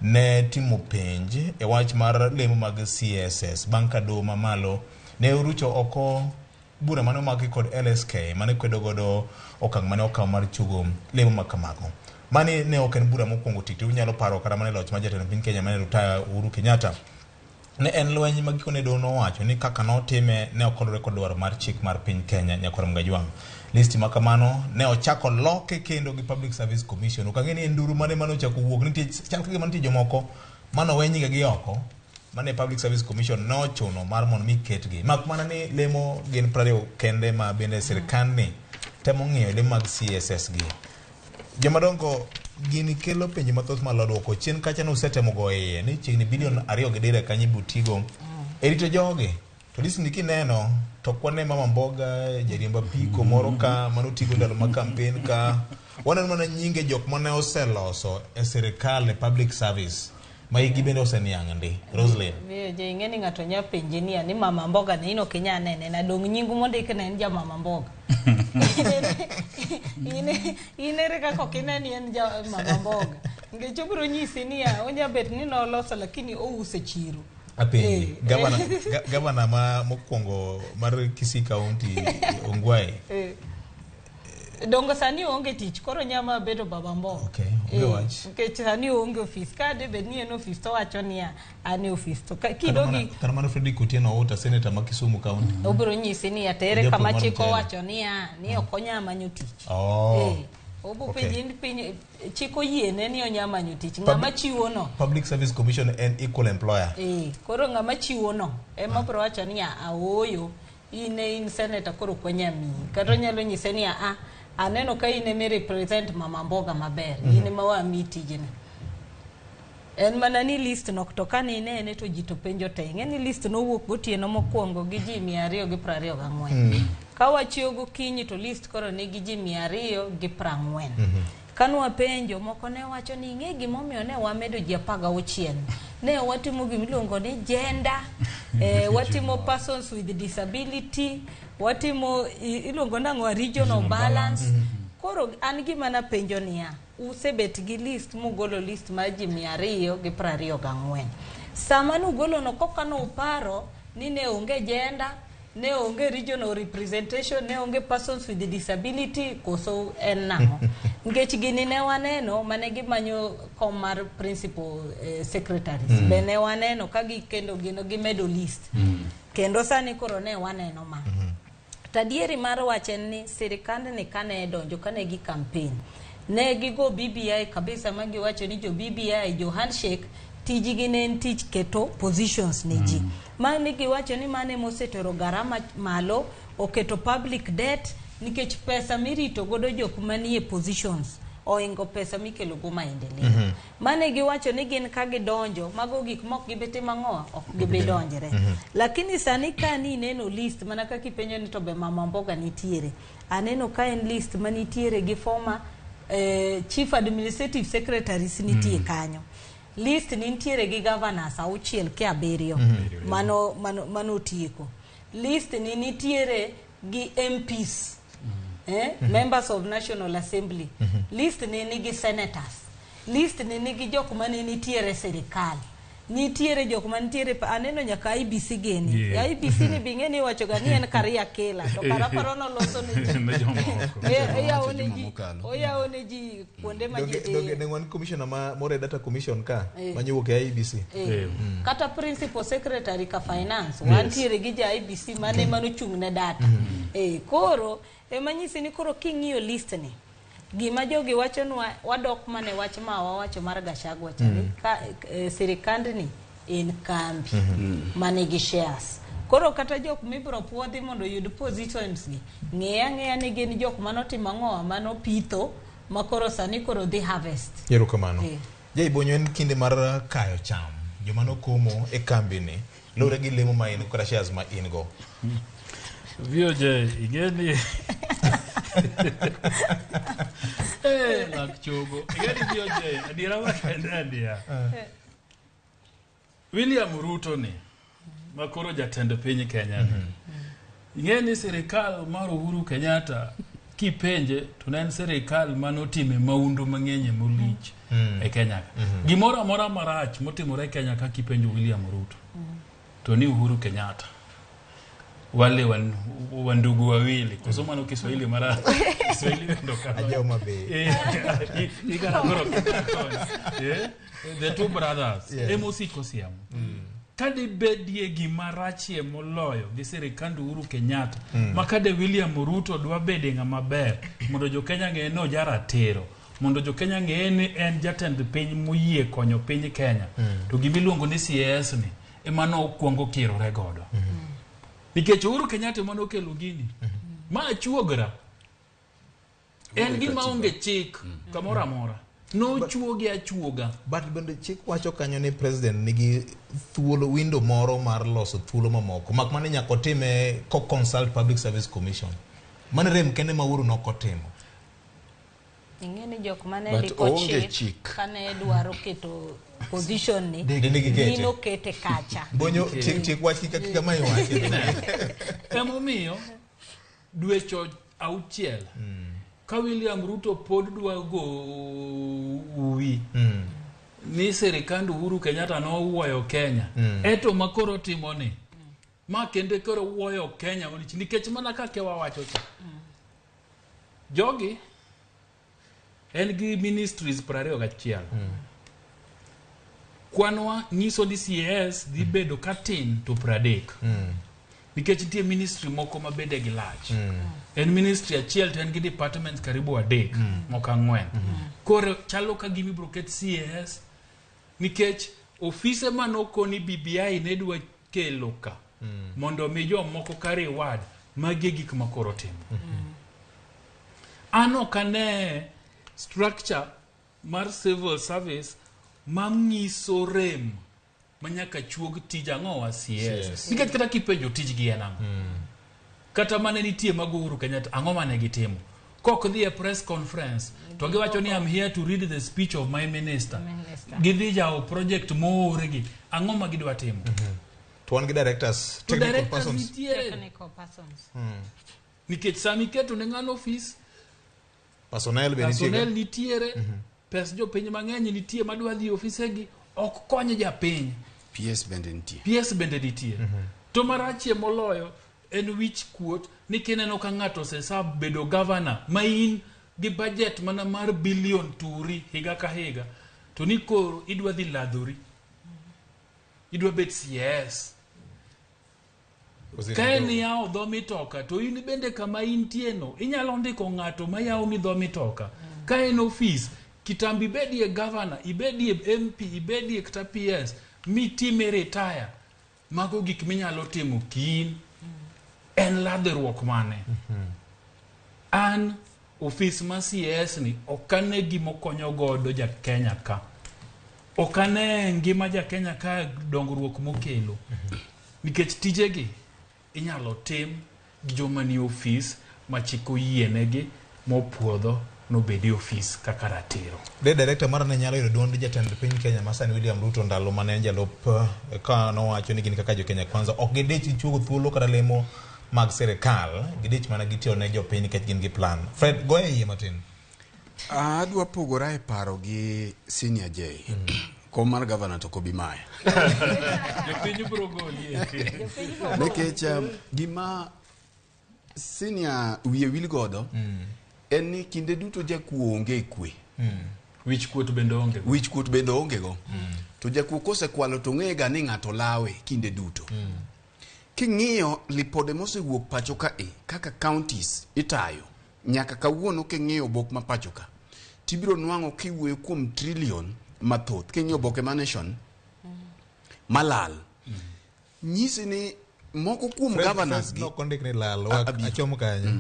ne timo penj e wach mar lemo mag CSS banka do mamalo ne urucho oko bura mano maki kod LSK mane kwedo godo okang' mane okaw mar chugo lemo makamago. Mani ne ok en bura mokwongo titi unyalo paro kata mane loch ma jatend piny Kenya mane rutaya Uhuru Kenyatta ne en lweny ma gikone dono wacho ni kaka notime ne okolore kod dwaro mar chik mar piny Kenya nyakoro mgajwang'. Listi ma kamano ne ochako loke kendo gi Public Service Commission. Ukang'eni en nduru mane ochako wuok nitie chal kaka mantie jomoko mano wenyga gi oko mane Public Service Commission no chuno mar mon mi ketgi. Mak mana ni lemo gin 20 kende ma bende sirkand ni temo ng'iyo lemo mag CSS gi. Jomadongo gini kelo penjo mathoth malodwoko chien kacha no setemo go iye ni chiegni bilion 2.5 kanyi butigo erito joge to list ndiki neno to kwane mama mboga jariemba piko moro ka manotigo ndalo ma campaign ka waneno mana nyinge jok mane oseloso e sirkal e public service ma igi bende oseniang' ndi Roslyn je ing'eni ng'ato nya penje ni mama mboga ne ino Kenya nene na dong nyingu mondike ne en ja mama mboga ine reka kokine ni en ja mama mboga ngecho biro nyisi ni ya onya bet ni no loso lakini ouse chiro apenji gavana ma mokwongo mar Kisii County Ongwae dongo sani onge tich koro nyama bedo baba mboga okay wach ke sani onge office ka de bed ni en office to wacho ni ani office to kidogi Karmano Freddy Kutieno ota senator ma Kisumu County obiro nyisi ni atere kama chiko wacho ni okonya manyo tich obo piny chiko yiene ni onyama manyo tich ngama chiwo no Public Service Commission en equal employer koro ngama chiwo no ema biro wacho ni aoyo in senator koro konya mi kata nyalo nyise ni aneno ka ine me represent mama mboga maber ine mawa miti jene en mana ni list no kutoka ni ne to jito penjo te ngeni list no wuok gotieno mokwongo gi ji 224 ka wachiyo gokinyi to list koro ne gi ji 240 kanwa penjo moko ne wacho ni ng'e gimomiyo ne wamedo ji 16 ne watimo gimiluongo ni gender watimo persons with disability watimo iluongo nang'o regional balance koro an gima na penjo niya usebet gi list mugolo list mar ji 224 sama nugolo no koka no uparo ni ne onge gender ne onge regional representation ne onge persons with disability koso en nang'o ngech gini ne waneno mane gimanyo kom mar principal secretaries bene waneno ka gikendo gino gimedo list kendo sani koro ne waneno ma tadieri mar wachen ni sirikand ni kane donjo kane gi campaign ne gigo BBI kabisa magi wacho ni jo BBI jo handshake tiji ginen tich keto positions ne ji mani giwacho ni mane mosetero garama malo oketo public debt nikech pesa mirito godo jok manie positions oingo pesa mikelo go maendeleo mane giwacho ni gin ka gidonjo mago gik mok gibeti mang'oa ok gibidonjre lakini sani kani neno list mana ka kipenjo ni to be mama mboga nitiere aneno ka en list manitiere gi former chief administrative secretaries nitie kanyo list nitiere gi governors 6 ke 7 mano tieko list nitiere gi MPs members of National Assembly list nigi senators list nigi jok mane nitiere serikal nitiere jok manitiere aneno nyaka IBC geni IBC ni bingeni wacho gani en karia kela to paraparo no loso ne oya one ji kuonde ma ji ne wan commissioner ma more data commission ka manyuok e IBC kata principal secretary ka finance wantiere gi ja IBC mane manochung ne data koro emanyisi ni koro king'iyo list ni gima jogi wacho nwa wadok mane wach ma wawacho mar Gachagua chani ka sirikand ni en kambi mane gi shares koro kata jok mibro puodhi mondo yud positions gi ng'eya ni gin jok manotimo ng'oa manopitho makoro sani koro dhi harvest yero kamano jai bonyo en kinde mar kayo cham joma nokomo e kambi ni lore gi lemo ma in kora shares ma in go VOJ igeni lak chogo igeni VOJ adira wakenda ndia William Ruto ni makoro jatend piny Kenya igeni serikal mar Uhuru Kenyatta kipenje to ne en sirikal manotime maundu mang'eny molich e Kenya. Gimoro amora marach motimore e Kenya ka kipenjo William Ruto. To ni Uhuru Kenyatta. Wale wandugu wawili kusoma no Kiswahili mara Kiswahili ndo kana Ajoma be. The two brothers emosi kosiam. Kade bedie gimarachie moloyo gi sirikand Uhuru Kenyatta makade William Ruto dwa bede ng'ama ber mondo jo Kenya ng'e no jaratero mondo jo Kenya ng'e ni en jatend piny moyie konyo piny Kenya to gimiluongo ni CS ni emano okuongo kirore godo. Nikech Uhuru Kenyatta mano kelo gini. Ma chuogra. En gima onge chik kamora mora. No chuogi achuoga. But bende chik wacho kanyo ni president nigi thuolo window moro mar loso thuolo mamoko. Mak mane nyako time ko consult Public Service Commission. Mane rem kende ma Uhuru nokotimo. Ingeni jok mane liko chik kane dwaro keto position ni dino kete kacha. Bonyo chik wach kika mai wachi. Emomiyo dwecho auchiel. Ka William Ruto pod dwa go uwi. Ni sirikand Uhuru Kenyatta no wuoyo Kenya. Eto makoro timo ni. Ma kende koro wuoyo Kenya nikech mana kake wawacho cha. Jogi en gi ministries 21. Kwanwa nyiso ni CS dhi bedo katin to 30. Nikech tie ministry moko mabede gi lach. En ministry achiel to en gi departments karibu 3 moko 4. Koro chalo ka gimi broket CS nikech ofise manoko ni BBI ne dwa kelo ka mondo mi jo moko kare wad magi gik makoro timo. Ano kane structure mar civil service manyiso rem manyaka chuog tij ang'o wa CS. Nikech kata kipenjo tij gi en ang'o. Kata mane nitie mag Uhuru Kenyatta ang'o mane gitimo. Kok dhi e press conference to giwacho ni I'm here to read the speech of my minister. Gidhi jao project mooregi ang'o ma gidwa timo. To one directors, technical persons. Technical persons. Nikech sami keto ne ng'ano office Personnel nitiere. Pes jo piny mang'eny nitie madwa dhi ofisegi ok konyo ja piny. PS bende nitie. To marachie moloyo en wich kuot ni kineno ka ng'ato sesab bedo governor ma in gi budget mana mar billion turi higa ka higa to ni koro idwa dhi ladhori. Idwa bet CS. Kaeni yao dho mitoka to in bende kama intieno inyalo ndiko ng'ato ma yao ni dho mitoka. Kaen office kitambi bedie governor, ibedie MP, ibedie kata PS, mi time retire. Mago gik minyalo timo kin. En ladhruok mane. An office ma CS ni okane gimo konyo godo ja Kenya ka. Okane ngima ja Kenya ka dongruok mokelo. Nikech tijegi inyalo tim gi joma ni office ma chiko yienegi mopuodho no bedi office kaka ratiro. The director mara ne nyalo yudo duond jatend piny Kenya masani William Ruto ndalo mane jalup ka nowacho ni gin kaka jo Kenya kwanza ok gidich chugo thuolo kada lemo mag sirikal gidich mana gitiyo ne jo piny nikech gin gi plan. Fred goye yie matin. Adwa pogora e paro gi Senior J. Kom mar governor to Kobi Maya. Jopiny bro golie. Nikech gima Senior wiye wil godo en ni kinde duto jakuo onge kwe. Wich kuot bende onge go. To jakuo kosekwalo to ng'ega ni ng'ato lawe kinde duto. King'iyo lipode mosewuok pacho ka kaka counties itayo nyaka kawuono king'iyo bok ma pacho ka tibiro nwang'o kiwuoyo kuom trillion mathoth. King'iyo boke ma nation malal nyisi ni moko kuom governors no kondik ni lal achomo kanyo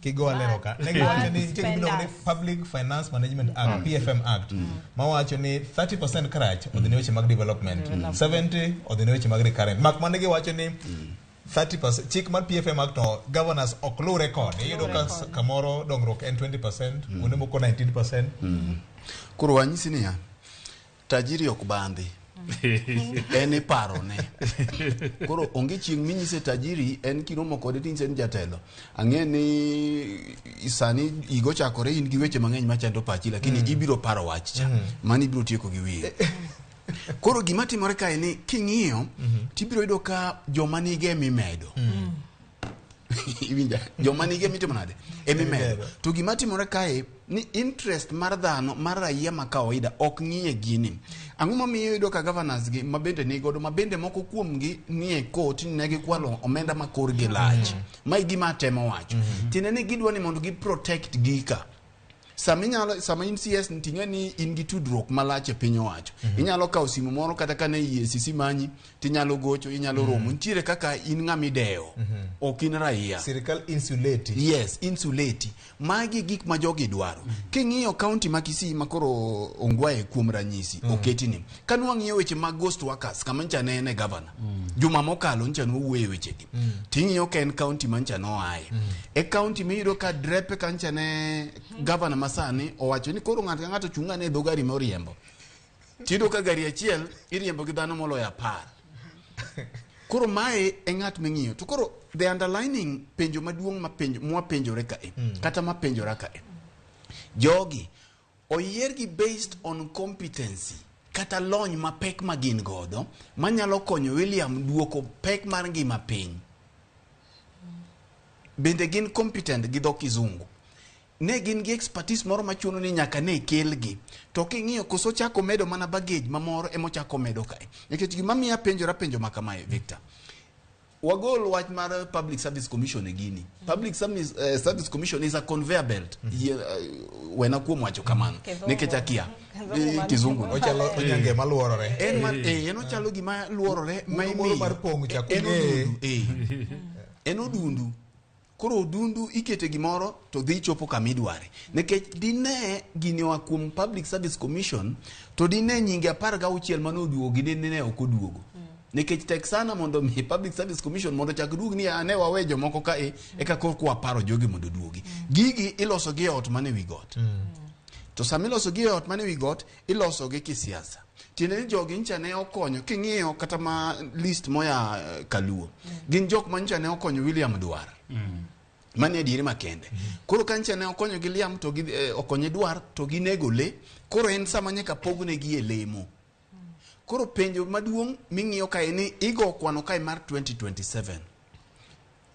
kigo alero ka ne giwacho ni ni Public Finance Management Act PFM Act ma wacho ni 30% karach odhi ne weche mag development 70 odhi ne weche mag recurrent mak mane giwacho ni 30% chik mar PFM Act no governors ok lu record iyudo ka kamoro dongruok en 20% kuonde moko 19%. Koro wanyisi ni tajiri ok bandhi en paro ne koro onge chieng minyise tajiri en kiromo kode tin sen jatelo ang'e ni sani igo chakore in gi weche mang'eny machando pachi lakini ibiro paro wach cha mani ibiro tieko gi wiye koro gima timore kae ni king'iyo tibiro yudo ka joma nige mimedo ibinja joma nige mitimo nade emimedo to gima timore kae ni interest mar dhano mar raia ma kawaida ok ng'iye gini ang'o momiyo yudo ka governors gi mabende nigodo mabende moko kuomgi nie court ne gikwalo omenda makor gi lach mai gima temo wacho tinene gidwa ni mondo gi protect gika sama in CS ntinga ni in gi tudruok malach e piny owacho inyalo kawo simu moro kata kane EACC manyi tinyalo gocho inyalo romo ntiere kaka in ng'ami deo ok in raia sirikal insulate yes insulate magi gik ma jogi dwaro king'iyo county ma Kisii makoro ongwae kuom ranyisi oketini kanwa ng'iyo weche mag ghost workers kama nchane ne governor juma mokalo nchano wuoye weche gi ting'iyo ken county ma nchano ae e county miyudo ka drepe ka nchane governor masani owacho ni koro ng'ato ka ng'ato chunga ne dho gari moriembo tido ka gari achiel iriembo gi dhano moloyo 10 koro mae e ng'at ming'iyo to koro the underlining penjo maduong' mwapenjore kae kata mapenjora kae jogi oyiergi based on competency kata lony mapek magin godo manyalo konyo William duoko pek mar ngima piny bende gin competent gi dho kizungu ne gin gi expertise moro machuno ni nyaka ne kelgi to king'iyo koso chako medo mana baggage mamoro emochako medo kae nikech gima miya penjo makamae Victor wagol wach mar Public Service Commission e gini Public Service Commission is a conveyor belt wena kuom wacho kamano nikech akia kizungu ochalo onyange maluorore en ochalo gima luorore moro mar pongo chako en odundu koro odundu ikete gimoro to dhi chopo kamidware nikech dine gini wa kuom Public Service Commission to dine nyinge 16 manoduogo dine ok oduogo nikech tek sana mondo mi Public Service Commission mondo chak duogi ni ane wawejo moko ka eka kwa paro jogi mondo duogi gigi iloso gi ot mane wi got to samiloso gi ot mane wi got iloso gi kisiasa tiene ni jogi ncha ne okonyo king'iyo kata ma list moya Kaluo gin jok mancha ne okonyo William Dwar mane diere makende koro kancha ne okonyo gi Liam to okonye Dwar to ginego le koro en sama nyaka pogne gi elemo koro penjo maduong' ming'iyo kae ni igo kwano kae mar 2027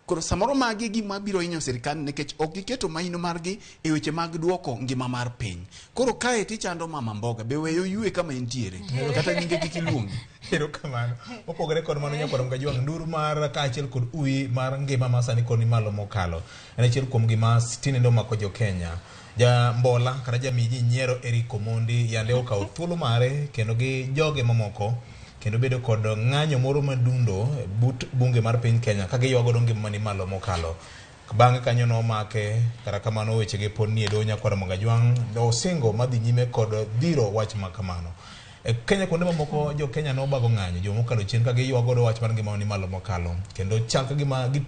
koro samoro magi gima biro hinyo sirikal nikech ok giketo mahino margi e weche mag duoko ngima mar piny koro kae tichando mama mboga be weyo yue kama intiere kata nyinge gikiluongi ero kamano opogore kod mano nyakoro mga jwang nduru mar kaachiel kod ui mar ngima masani koni malo mokalo en achiel kuom gima tinendo mako jo Kenya ja mbola kata jamiji Yiero Eric Omondi yande okawo thuolo mare kendo gi joge mamoko kendo bedo kod ng'anyo moro madundo but bunge mar piny Kenya ka giywago ngima mani malo mokalo bang'e kanyo no make kata kamano weche ge pod nie do nyakwara mga jwang osingo madhi nyime kod dhiro wach makamano e Kenya kuonde mamoko jo Kenya no bago ng'anyo jo mokalo chien ka giywago wach mar ngima mani malo mokalo kendo chal ka gima